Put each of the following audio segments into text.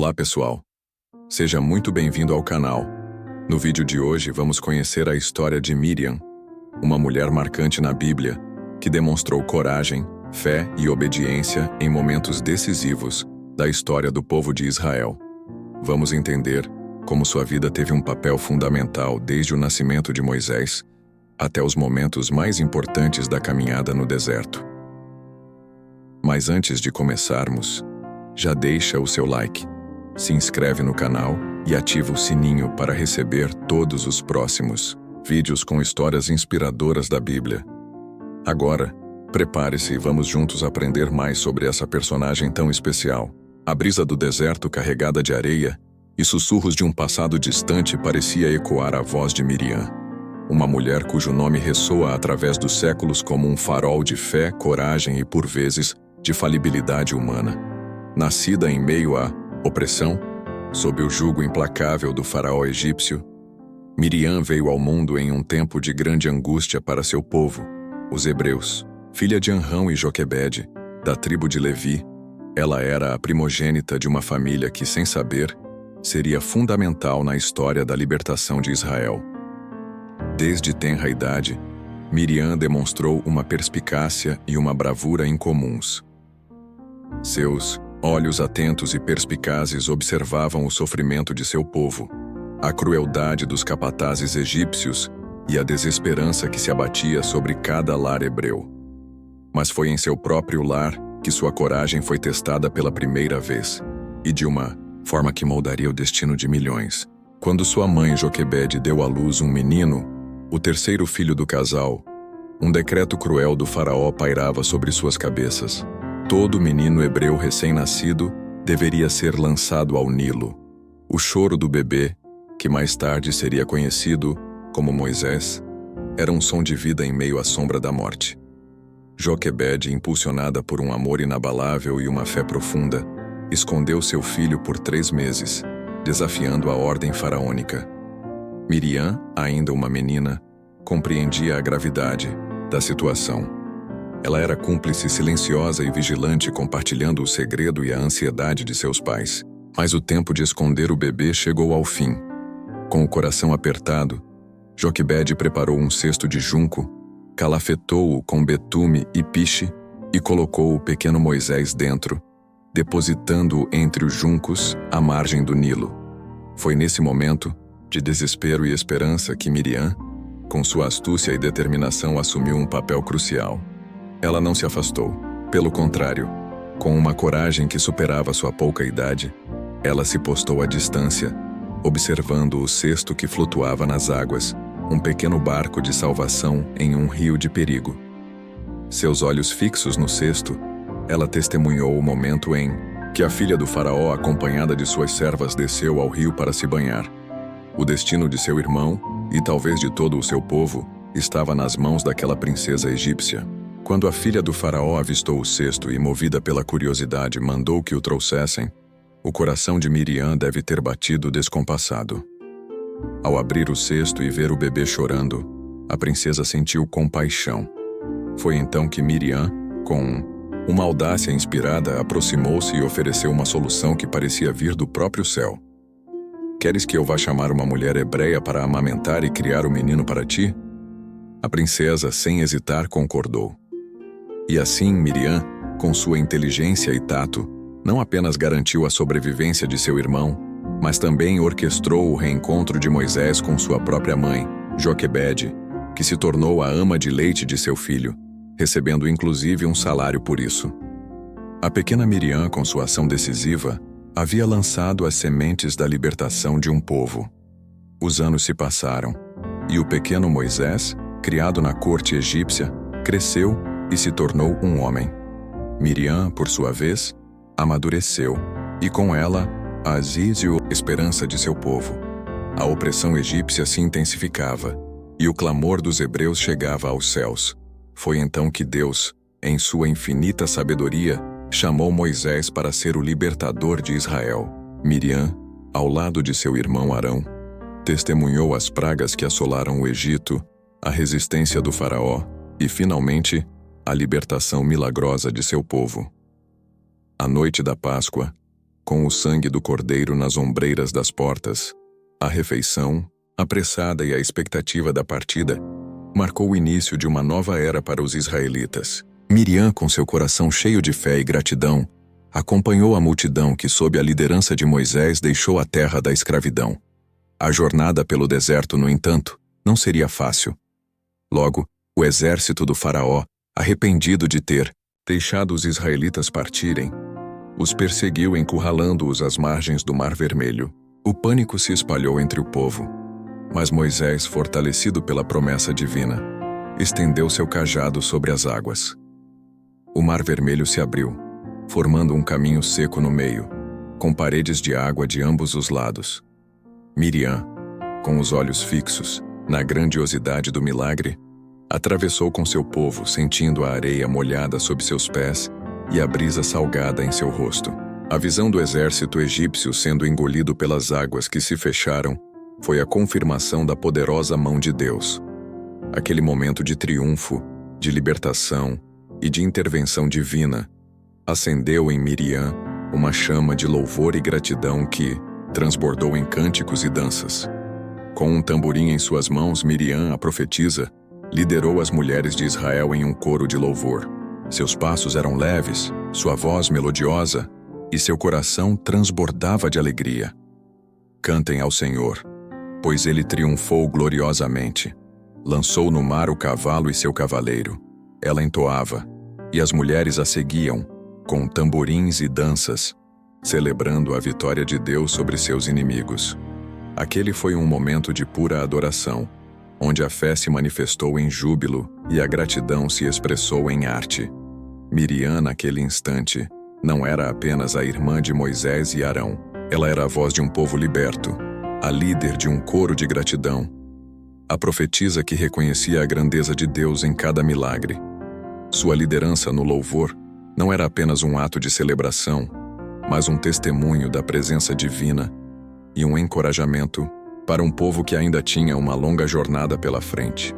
Olá pessoal, seja muito bem-vindo ao canal. No vídeo de hoje vamos conhecer a história de Miriam, uma mulher marcante na Bíblia, que demonstrou coragem, fé e obediência em momentos decisivos da história do povo de Israel. Vamos entender como sua vida teve um papel fundamental desde o nascimento de Moisés até os momentos mais importantes da caminhada no deserto. Mas antes de começarmos, já deixa o seu like, se inscreve no canal e ativa o sininho para receber todos os próximos vídeos com histórias inspiradoras da Bíblia. Agora, prepare-se e vamos juntos aprender mais sobre essa personagem tão especial. A brisa do deserto carregada de areia e sussurros de um passado distante parecia ecoar a voz de Miriam, uma mulher cujo nome ressoa através dos séculos como um farol de fé, coragem e, por vezes, de falibilidade humana. Nascida em meio à opressão, sob o jugo implacável do faraó egípcio, Miriam veio ao mundo em um tempo de grande angústia para seu povo, os hebreus. Filha de Anrão e Joquebede, da tribo de Levi, ela era a primogênita de uma família que, sem saber, seria fundamental na história da libertação de Israel. Desde tenra idade, Miriam demonstrou uma perspicácia e uma bravura incomuns. Seus olhos atentos e perspicazes observavam o sofrimento de seu povo, a crueldade dos capatazes egípcios e a desesperança que se abatia sobre cada lar hebreu. Mas foi em seu próprio lar que sua coragem foi testada pela primeira vez, e de uma forma que moldaria o destino de milhões. Quando sua mãe Joquebede deu à luz um menino, o terceiro filho do casal, um decreto cruel do faraó pairava sobre suas cabeças. Todo menino hebreu recém-nascido deveria ser lançado ao Nilo. O choro do bebê, que mais tarde seria conhecido como Moisés, era um som de vida em meio à sombra da morte. Joquebede, impulsionada por um amor inabalável e uma fé profunda, escondeu seu filho por 3 meses, desafiando a ordem faraônica. Miriam, ainda uma menina, compreendia a gravidade da situação. Ela era cúmplice silenciosa e vigilante, compartilhando o segredo e a ansiedade de seus pais. Mas o tempo de esconder o bebê chegou ao fim. Com o coração apertado, Joquebede preparou um cesto de junco, calafetou-o com betume e piche e colocou o pequeno Moisés dentro, depositando-o entre os juncos à margem do Nilo. Foi nesse momento, de desespero e esperança, que Miriam, com sua astúcia e determinação, assumiu um papel crucial. Ela não se afastou. Pelo contrário, com uma coragem que superava sua pouca idade, ela se postou à distância, observando o cesto que flutuava nas águas, um pequeno barco de salvação em um rio de perigo. Seus olhos fixos no cesto, ela testemunhou o momento em que a filha do faraó, acompanhada de suas servas, desceu ao rio para se banhar. O destino de seu irmão, e talvez de todo o seu povo, estava nas mãos daquela princesa egípcia. Quando a filha do faraó avistou o cesto e, movida pela curiosidade, mandou que o trouxessem, o coração de Miriam deve ter batido descompassado. Ao abrir o cesto e ver o bebê chorando, a princesa sentiu compaixão. Foi então que Miriam, com uma audácia inspirada, aproximou-se e ofereceu uma solução que parecia vir do próprio céu. «Queres que eu vá chamar uma mulher hebreia para amamentar e criar o menino para ti?» A princesa, sem hesitar, concordou. E assim Miriam, com sua inteligência e tato, não apenas garantiu a sobrevivência de seu irmão, mas também orquestrou o reencontro de Moisés com sua própria mãe, Joquebede, que se tornou a ama de leite de seu filho, recebendo inclusive um salário por isso. A pequena Miriam, com sua ação decisiva, havia lançado as sementes da libertação de um povo. Os anos se passaram, e o pequeno Moisés, criado na corte egípcia, cresceu e se tornou um homem. Miriam, por sua vez, amadureceu, e com ela, a aziz e a esperança de seu povo. A opressão egípcia se intensificava, e o clamor dos hebreus chegava aos céus. Foi então que Deus, em sua infinita sabedoria, chamou Moisés para ser o libertador de Israel. Miriam, ao lado de seu irmão Arão, testemunhou as pragas que assolaram o Egito, a resistência do faraó e, finalmente, a libertação milagrosa de seu povo. A noite da Páscoa, com o sangue do cordeiro nas ombreiras das portas. A refeição, apressada e a expectativa da partida, marcou o início de uma nova era para os israelitas. Miriam, com seu coração cheio de fé e gratidão, acompanhou a multidão que, sob a liderança de Moisés, deixou a terra da escravidão. A jornada pelo deserto, no entanto, não seria fácil. Logo, o exército do faraó, arrependido de ter deixado os israelitas partirem, os perseguiu encurralando-os às margens do Mar Vermelho. O pânico se espalhou entre o povo, mas Moisés, fortalecido pela promessa divina, estendeu seu cajado sobre as águas. O Mar Vermelho se abriu, formando um caminho seco no meio, com paredes de água de ambos os lados. Miriam, com os olhos fixos na grandiosidade do milagre, atravessou com seu povo, sentindo a areia molhada sob seus pés e a brisa salgada em seu rosto. A visão do exército egípcio sendo engolido pelas águas que se fecharam foi a confirmação da poderosa mão de Deus. Aquele momento de triunfo, de libertação e de intervenção divina acendeu em Miriam uma chama de louvor e gratidão que transbordou em cânticos e danças. Com um tamborim em suas mãos, Miriam, a profetisa, liderou as mulheres de Israel em um coro de louvor. Seus passos eram leves, sua voz melodiosa, e seu coração transbordava de alegria. Cantem ao Senhor, pois ele triunfou gloriosamente. Lançou no mar o cavalo e seu cavaleiro. Ela entoava, e as mulheres a seguiam, com tamborins e danças, celebrando a vitória de Deus sobre seus inimigos. Aquele foi um momento de pura adoração, onde a fé se manifestou em júbilo e a gratidão se expressou em arte. Miriam, naquele instante, não era apenas a irmã de Moisés e Arão. Ela era a voz de um povo liberto, a líder de um coro de gratidão, a profetisa que reconhecia a grandeza de Deus em cada milagre. Sua liderança no louvor não era apenas um ato de celebração, mas um testemunho da presença divina e um encorajamento para um povo que ainda tinha uma longa jornada pela frente.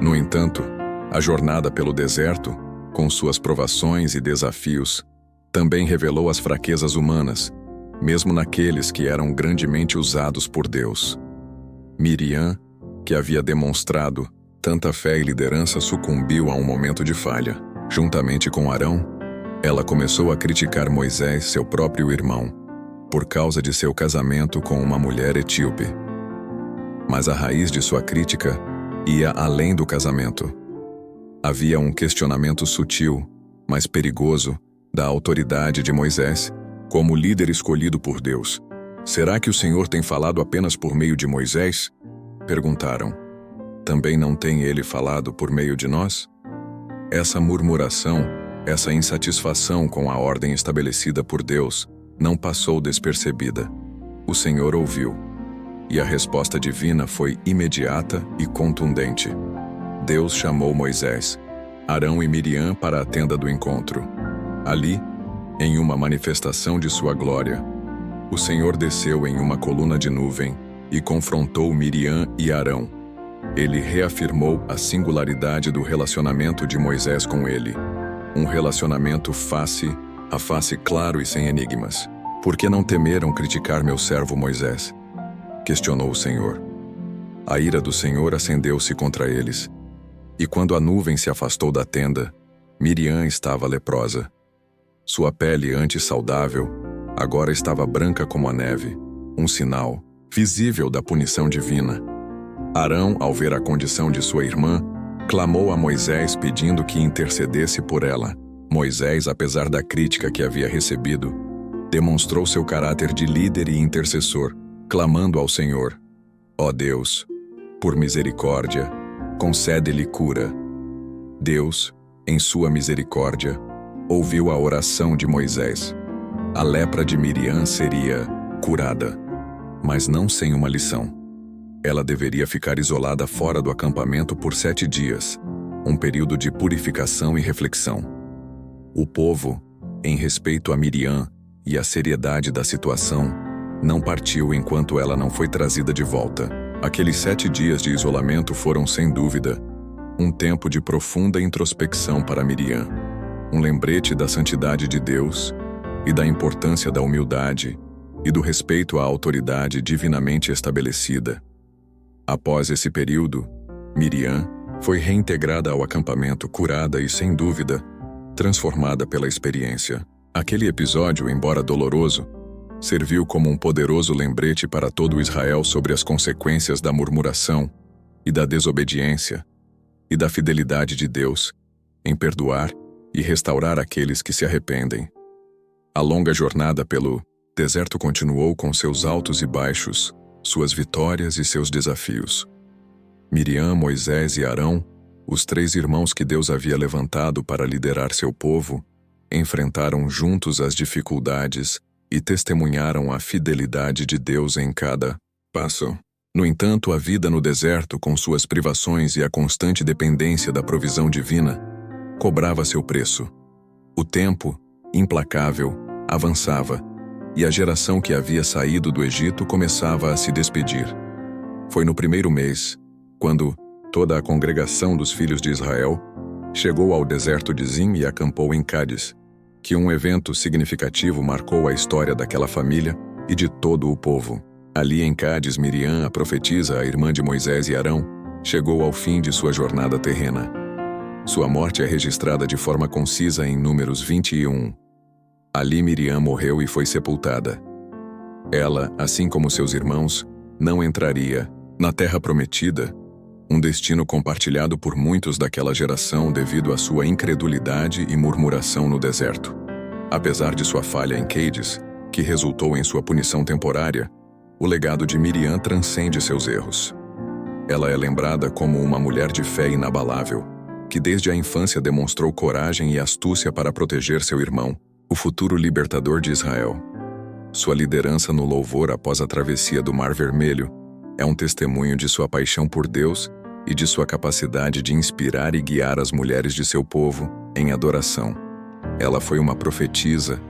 No entanto, a jornada pelo deserto, com suas provações e desafios, também revelou as fraquezas humanas, mesmo naqueles que eram grandemente usados por Deus. Miriam, que havia demonstrado tanta fé e liderança, sucumbiu a um momento de falha. Juntamente com Arão, ela começou a criticar Moisés, seu próprio irmão, por causa de seu casamento com uma mulher etíope. Mas a raiz de sua crítica ia além do casamento. Havia um questionamento sutil, mas perigoso, da autoridade de Moisés, como líder escolhido por Deus. Será que o Senhor tem falado apenas por meio de Moisés? Perguntaram. Também não tem ele falado por meio de nós? Essa murmuração, essa insatisfação com a ordem estabelecida por Deus, não passou despercebida. O Senhor ouviu, e a resposta divina foi imediata e contundente. Deus chamou Moisés, Arão e Miriam para a tenda do encontro. Ali, em uma manifestação de sua glória, o Senhor desceu em uma coluna de nuvem e confrontou Miriam e Arão. Ele reafirmou a singularidade do relacionamento de Moisés com ele, um relacionamento face a face claro e sem enigmas. Por que não temeram criticar meu servo Moisés? Questionou o Senhor. A ira do Senhor acendeu-se contra eles, e quando a nuvem se afastou da tenda, Miriam estava leprosa. Sua pele antes saudável, agora estava branca como a neve, um sinal visível da punição divina. Arão, ao ver a condição de sua irmã, clamou a Moisés pedindo que intercedesse por ela. Moisés, apesar da crítica que havia recebido, demonstrou seu caráter de líder e intercessor, clamando ao Senhor: Ó Deus, por misericórdia, concede-lhe cura. Deus, em sua misericórdia, ouviu a oração de Moisés. A lepra de Miriam seria curada, mas não sem uma lição. Ela deveria ficar isolada fora do acampamento por 7 dias, um período de purificação e reflexão. O povo, em respeito a Miriam e à seriedade da situação, não partiu enquanto ela não foi trazida de volta. Aqueles 7 dias de isolamento foram, sem dúvida, um tempo de profunda introspecção para Miriam, um lembrete da santidade de Deus e da importância da humildade e do respeito à autoridade divinamente estabelecida. Após esse período, Miriam foi reintegrada ao acampamento curada e, sem dúvida, transformada pela experiência. Aquele episódio, embora doloroso, serviu como um poderoso lembrete para todo Israel sobre as consequências da murmuração e da desobediência e da fidelidade de Deus em perdoar e restaurar aqueles que se arrependem. A longa jornada pelo deserto continuou com seus altos e baixos, suas vitórias e seus desafios. Miriam, Moisés e Arão, os 3 irmãos que Deus havia levantado para liderar seu povo, enfrentaram juntos as dificuldades e testemunharam a fidelidade de Deus em cada passo. No entanto, a vida no deserto, com suas privações e a constante dependência da provisão divina, cobrava seu preço. O tempo, implacável, avançava, e a geração que havia saído do Egito começava a se despedir. Foi no primeiro mês, quando toda a congregação dos filhos de Israel chegou ao deserto de Zim e acampou em Cádiz, que um evento significativo marcou a história daquela família e de todo o povo. Ali em Cádiz, Miriam, a profetisa, a irmã de Moisés e Arão, chegou ao fim de sua jornada terrena. Sua morte é registrada de forma concisa em Números 21. Ali Miriam morreu e foi sepultada. Ela, assim como seus irmãos, não entraria na Terra Prometida, um destino compartilhado por muitos daquela geração devido à sua incredulidade e murmuração no deserto. Apesar de sua falha em Cádiz, que resultou em sua punição temporária, o legado de Miriam transcende seus erros. Ela é lembrada como uma mulher de fé inabalável, que desde a infância demonstrou coragem e astúcia para proteger seu irmão, o futuro libertador de Israel. Sua liderança no louvor após a travessia do Mar Vermelho é um testemunho de sua paixão por Deus e de sua capacidade de inspirar e guiar as mulheres de seu povo em adoração. Ela foi uma profetisa,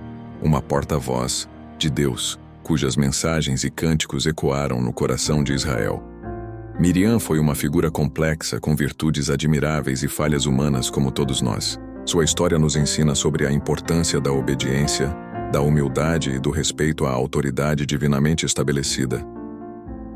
uma porta-voz de Deus, cujas mensagens e cânticos ecoaram no coração de Israel. Miriam foi uma figura complexa com virtudes admiráveis e falhas humanas como todos nós. Sua história nos ensina sobre a importância da obediência, da humildade e do respeito à autoridade divinamente estabelecida.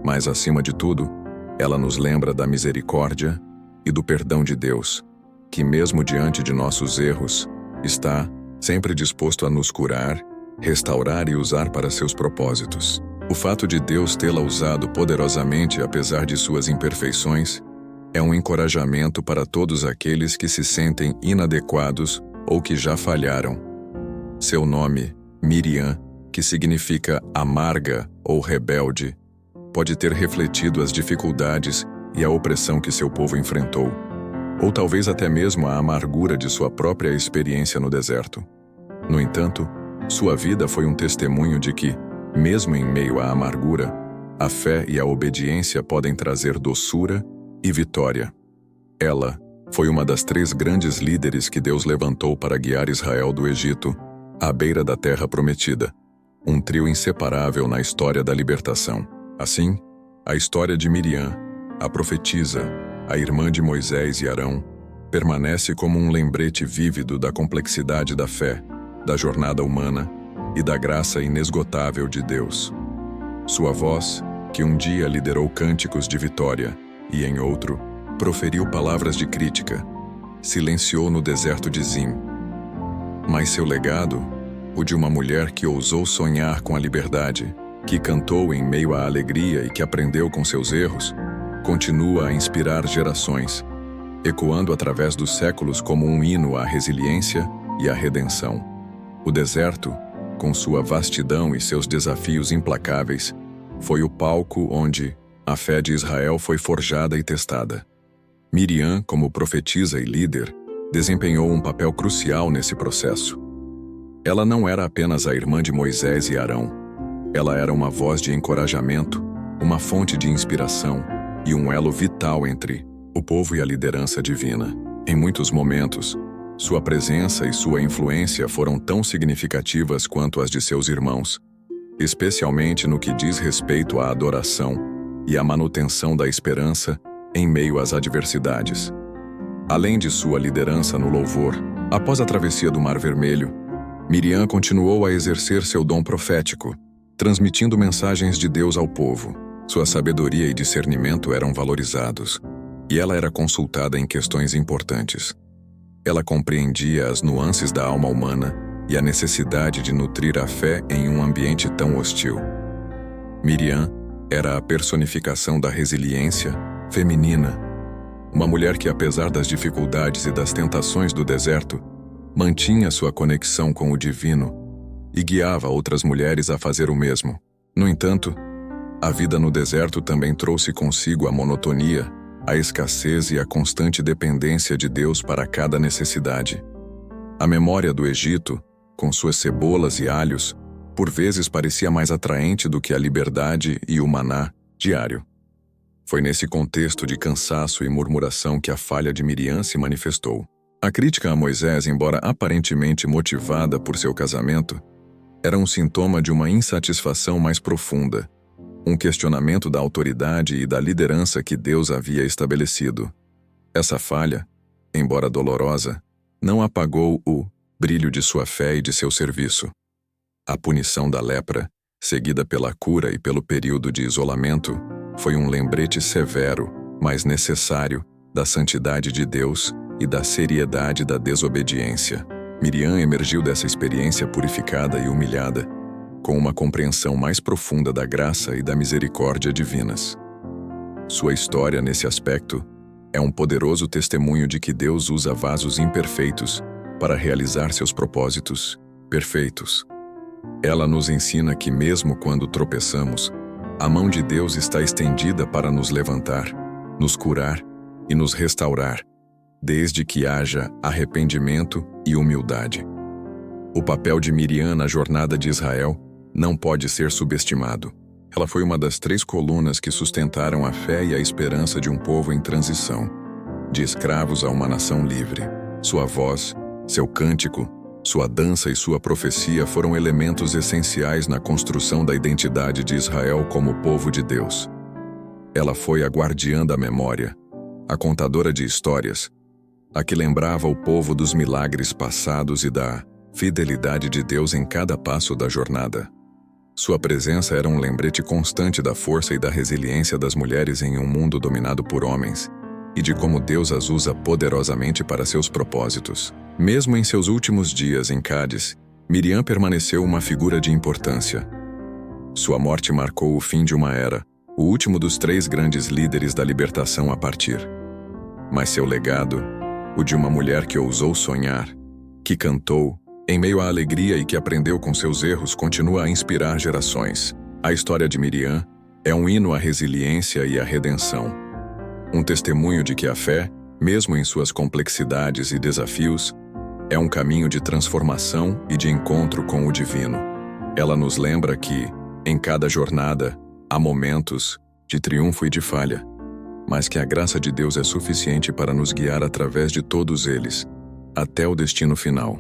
Mas, acima de tudo, ela nos lembra da misericórdia e do perdão de Deus, que mesmo diante de nossos erros, está sempre disposto a nos curar, restaurar e usar para seus propósitos. O fato de Deus tê-la usado poderosamente apesar de suas imperfeições é um encorajamento para todos aqueles que se sentem inadequados ou que já falharam. Seu nome, Miriam, que significa amarga ou rebelde, pode ter refletido as dificuldades e a opressão que seu povo enfrentou, ou talvez até mesmo a amargura de sua própria experiência no deserto. No entanto, sua vida foi um testemunho de que, mesmo em meio à amargura, a fé e a obediência podem trazer doçura e vitória. Ela foi uma das 3 grandes líderes que Deus levantou para guiar Israel do Egito à beira da Terra Prometida, um trio inseparável na história da libertação. Assim, a história de Miriam, a profetisa, a irmã de Moisés e Arão, permanece como um lembrete vívido da complexidade da fé, da jornada humana e da graça inesgotável de Deus. Sua voz, que um dia liderou cânticos de vitória e em outro, proferiu palavras de crítica, silenciou no deserto de Zim. Mas seu legado, o de uma mulher que ousou sonhar com a liberdade, que cantou em meio à alegria e que aprendeu com seus erros, continua a inspirar gerações, ecoando através dos séculos como um hino à resiliência e à redenção. O deserto, com sua vastidão e seus desafios implacáveis, foi o palco onde a fé de Israel foi forjada e testada. Miriam, como profetisa e líder, desempenhou um papel crucial nesse processo. Ela não era apenas a irmã de Moisés e Arão. Ela era uma voz de encorajamento, uma fonte de inspiração e um elo vital entre o povo e a liderança divina. Em muitos momentos, sua presença e sua influência foram tão significativas quanto as de seus irmãos, especialmente no que diz respeito à adoração e à manutenção da esperança em meio às adversidades. Além de sua liderança no louvor, após a travessia do Mar Vermelho, Miriam continuou a exercer seu dom profético, transmitindo mensagens de Deus ao povo. Sua sabedoria e discernimento eram valorizados, e ela era consultada em questões importantes. Ela compreendia as nuances da alma humana e a necessidade de nutrir a fé em um ambiente tão hostil. Miriam era a personificação da resiliência feminina, uma mulher que, apesar das dificuldades e das tentações do deserto, mantinha sua conexão com o divino e guiava outras mulheres a fazer o mesmo. No entanto, a vida no deserto também trouxe consigo a monotonia, a escassez e a constante dependência de Deus para cada necessidade. A memória do Egito, com suas cebolas e alhos, por vezes parecia mais atraente do que a liberdade e o maná diário. Foi nesse contexto de cansaço e murmuração que a falha de Miriam se manifestou. A crítica a Moisés, embora aparentemente motivada por seu casamento, era um sintoma de uma insatisfação mais profunda, um questionamento da autoridade e da liderança que Deus havia estabelecido. Essa falha, embora dolorosa, não apagou o brilho de sua fé e de seu serviço. A punição da lepra, seguida pela cura e pelo período de isolamento, foi um lembrete severo, mas necessário, da santidade de Deus e da seriedade da desobediência. Miriam emergiu dessa experiência purificada e humilhada, com uma compreensão mais profunda da graça e da misericórdia divinas. Sua história, nesse aspecto, é um poderoso testemunho de que Deus usa vasos imperfeitos para realizar seus propósitos perfeitos. Ela nos ensina que, mesmo quando tropeçamos, a mão de Deus está estendida para nos levantar, nos curar e nos restaurar, desde que haja arrependimento e humildade. O papel de Miriam na jornada de Israel não pode ser subestimado. Ela foi uma das 3 colunas que sustentaram a fé e a esperança de um povo em transição, de escravos a uma nação livre. Sua voz, seu cântico, sua dança e sua profecia foram elementos essenciais na construção da identidade de Israel como povo de Deus. Ela foi a guardiã da memória, a contadora de histórias, a que lembrava o povo dos milagres passados e da fidelidade de Deus em cada passo da jornada. Sua presença era um lembrete constante da força e da resiliência das mulheres em um mundo dominado por homens, e de como Deus as usa poderosamente para seus propósitos. Mesmo em seus últimos dias em Cádiz, Miriam permaneceu uma figura de importância. Sua morte marcou o fim de uma era, o último dos 3 grandes líderes da libertação a partir. Mas seu legado, o de uma mulher que ousou sonhar, que cantou, em meio à alegria e que aprendeu com seus erros, continua a inspirar gerações. A história de Miriam é um hino à resiliência e à redenção. Um testemunho de que a fé, mesmo em suas complexidades e desafios, é um caminho de transformação e de encontro com o divino. Ela nos lembra que, em cada jornada, há momentos de triunfo e de falha, mas que a graça de Deus é suficiente para nos guiar através de todos eles, até o destino final.